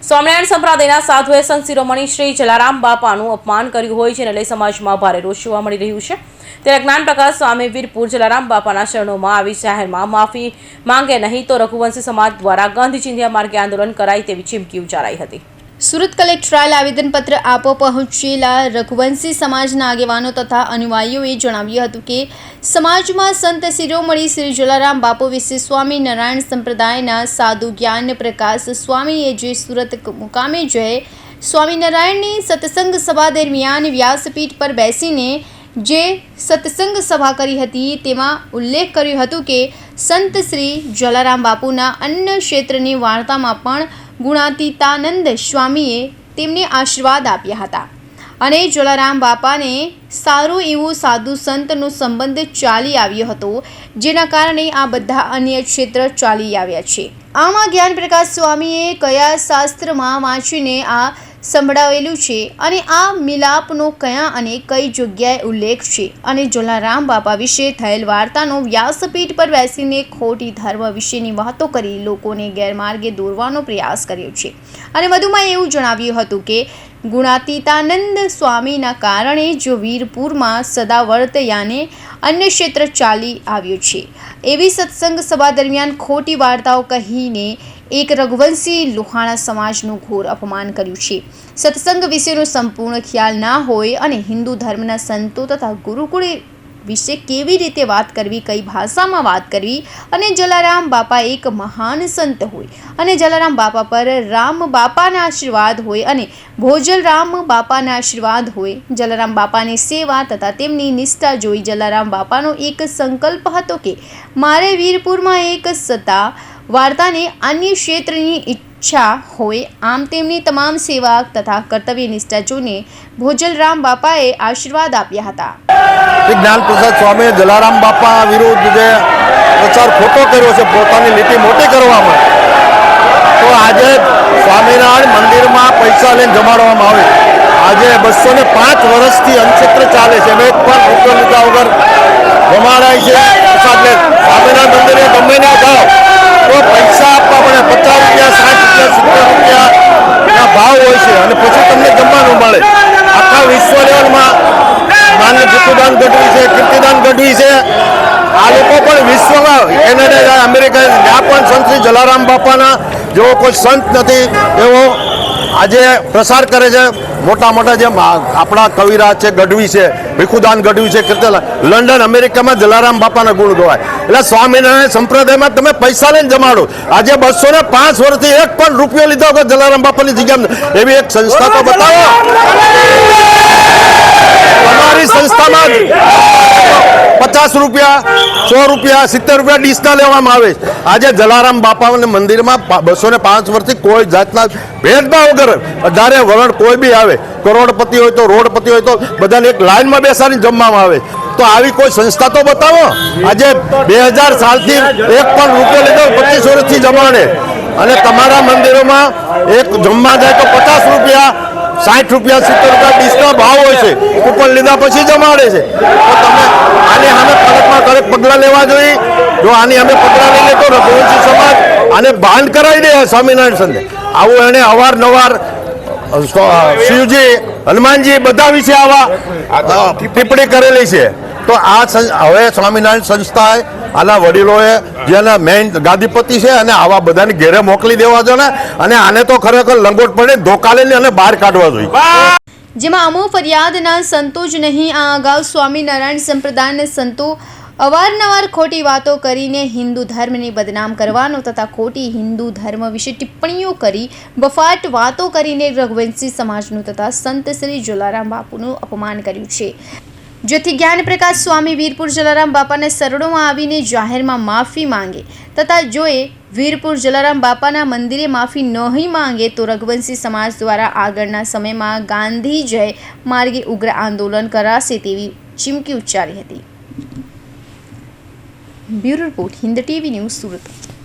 સ્વામિનારાયણ સંપ્રદાયના સાધુએ સંત શિરોમણી શ્રી જલારામ બાપાનું અપમાન કર્યું હોય જેને લઈ સમાજમાં ભારે રોષ જોવા મળી રહ્યું છે। ત્યારે જ્ઞાન પ્રકાશ સ્વામી વીરપુર જલારામ બાપાના શરણોમાં આવી જાહેરમાં માફી માંગે નહીં તો રઘુવંશી સમાજ દ્વારા ગાંધી ચિંધ્યા માર્ગે આંદોલન કરાય તેવી ચીમકી ઉચ્ચારાઈ હતી। સુરત કલેક્ટરાલ આવેદનપત્ર આપવા પહોંચેલા રઘુવંશી સમાજના આગેવાનો તથા અનુયાયીઓએ જણાવ્યું હતું કે સમાજમાં સંત શિરોમણી શ્રી જલારામ બાપુ વિશે સ્વામિનારાયણ સંપ્રદાયના સાધુ જ્ઞાન પ્રકાશ સ્વામીએ જે સુરત મુકામે જઈ સ્વામિનારાયણની સત્સંગ સભા દરમિયાન વ્યાસપીઠ પર બેસીને જે સત્સંગ સભા કરી હતી તેમાં ઉલ્લેખ કર્યો હતો કે સંત શ્રી જલારામ બાપુના અન્ય ક્ષેત્રની વાર્તામાં પણ ગુણાતીતાનંદ સ્વામીએ તેમને આશીર્વાદ આપ્યા હતા અને જલારામ બાપાને સારું એવું સાધુ સંતનો સંબંધ ચાલી આવ્યો હતો, જેના કારણે આ બધા અન્ય ક્ષેત્ર ચાલી આવ્યા છે। આમાં જ્ઞાન પ્રકાશ સ્વામીએ કયા શાસ્ત્રમાં વાંચીને આ સંભળાવેલું છે અને આ મિલાપનો કયા અને કઈ જગ્યાએ ઉલ્લેખ છે અને જલારામ બાપા વિશે થયેલ વાર્તાનો વ્યાસપીઠ પર બેસીને ખોટી ધર્મ વિશેની વાતો કરી લોકોને ગેરમાર્ગે દોરવાનો પ્રયાસ કર્યો છે અને વધુમાં એવું જણાવ્યું હતું કે ગુણાતીતાનંદ સ્વામીના કારણે જો વીરપુરમાં સદાવર્તયાને અન્ય ક્ષેત્ર ચાલી આવ્યું છે એવી સત્સંગ સભા દરમિયાન ખોટી વાર્તાઓ કહીને એક રઘુવંશી લોહાણા સમાજનું ઘોર અપમાન કર્યું છે। સત્સંગ વિશેનો સંપૂર્ણ ખ્યાલ ના હોય અને હિન્દુ ધર્મના સંતો તથા ગુરુકુળ વિશે કેવી રીતે વાત કરવી, કઈ ભાષામાં વાત કરવી અને જલારામ બાપા એક મહાન સંત હોય અને જલારામ બાપા પર રામ બાપાના આશીર્વાદ હોય અને ભોજલ રામ બાપાના આશીર્વાદ હોય। જલારામ બાપાની સેવા તથા તેમની નિષ્ઠા જોઈ જલારામ બાપાનો એક સંકલ્પ હતો કે મારે વીરપુરમાં એક સત્તા વાર્તાને અન્ય ક્ષેત્રની ઈચ્છા હોય। આમ તેમની તમામ સેવા તથા કર્તવ્ય નિષ્ઠા જોઈને ભોજલરામ બાપાએ આશીર્વાદ આપ્યા હતા। જ્ઞાન પ્રસાદ સ્વામીએ જલારામ બાપા વિરુદ્ધ જે પ્રચાર ખોટો કર્યો છે પોતાની લીટી મોટી કરવામાં, તો આજે સ્વામિનારાયણ મંદિરમાં પૈસા લઈને જમાડવામાં આવે। આજે 205 વર્ષથી અન્નક્ષેત્ર ચાલે છે, એક પણ રૂપિયો લીધા વગર જમાડાય છે પ્રસાદ લે। સ્વામિનારાયણ મંદિરે ગમે ના જાઓ તો પૈસા આપવા પડે, 50 રૂપિયા 60 રૂપિયા 70 રૂપિયા ભાવ હોય છે અને પછી તમને જમવાનું મળે। આખા વિશ્વ લેવલમાં માન્ય જીતુદાન ગઢવી છે, કીર્તિદાન ગઢવી છે, આ લોકો પણ વિશ્વમાં કેનેડા અમેરિકા ત્યાં પણ સંત શ્રી જલારામ બાપાના જેવો કોઈ સંત નથી એવો આજે પ્રસાર કરે છે। મોટા મોટા જે આપણા કવિરાજ છે, ગઢવી છે, ભીખુદાન ગઢવી છે, કીર્તિદાન, લંડન અમેરિકામાં જલારામ બાપાના ગુણ ગવાય। એટલે સ્વામિનારાયણ સંપ્રદાયમાં તમે પૈસા લઈને જમાડો। આજે 205 વર્ષથી એક પણ રૂપિયો લીધો કે જલારામ બાપાની જગ્યામાં એવી એક સંસ્થા તો બતાવો। તમારી સંસ્થામાં 50 રૂપિયા 100 રૂપિયા 70 રૂપિયા ડીસના લેવામાં આવે છે। આજે જલારામ બાપાના મંદિરમાં 205 વર્ષથી કોઈ જાતના ભેદભાવ વગર વધારે વરણ કોઈ બી આવે, કરોડપતિ હોય તો રોડપતિ હોય તો બધાને એક લાઈનમાં બેસાડીને જમવામાં આવે। તો આવી કોઈ સંસ્થા તો બતાવો। આજે 2000 સાલથી એક પણ રૂપિયો લીધો 25 વર્ષથી જમાડે અને તમારા મંદિરોમાં એક જમવા જાય તો 50 રૂપિયા 60 રૂપિયા 70 રૂપિયા ડીશના ભાવ હોય છે, કૂપન લીધા પછી જમાડે છે। તો તમે આની સામે કડકમાં કડક પગલાં લેવા જોઈએ। જો આની અમે પગલાં લઈ લે તો રઘુવંશી સમાજ આને બાંધ કરાવી દે સ્વામિનારાયણ સંતે। આવું એને અવારનવાર શિવજી હનુમાનજી બધા વિશે આવા ટિપ્પણી કરેલી છે। તો આ હવે સ્વામિનારાયણ સંસ્થાએ આના વડીલોએ જેના મેઇન ગાદીપતિ છે અને આવા બધાને ઘેરે મોકલી દેવા જોઈએ અને આને તો ખરેખર લંગોટ પડે ધોકા લઈને અને બહાર કાઢવા જોઈએ। જેમાં અમો ફરિયાદના સંતો જ નહીં, આ અગાઉ સ્વામિનારાયણ સંપ્રદાયના સંતો અવારનવાર ખોટી વાતો કરીને હિન્દુ ધર્મને બદનામ કરવાનો તથા ખોટી હિન્દુ ધર્મ વિશે ટિપ્પણીઓ કરી બફાટ વાતો કરીને રઘુવંશી સમાજનું તથા સંત શ્રી જલારામ બાપુનું અપમાન કર્યું છે, જેથી જ્ઞાન પ્રકાશ સ્વામી વીરપુર જલારામ બાપાના શરણોમાં આવીને જાહેરમાં માફી માંગે તથા જોએ વીરપુર જલારામ બાપાના મંદિરે માફી નહીં માંગે તો રઘુવંશી સમાજ દ્વારા આગળના સમયમાં ગાંધી જય માર્ગે ઉગ્ર આંદોલન કરાશે તેવી ચીમકી ઉચ્ચારી હતી। Bureau report, Hind TV news, Surat.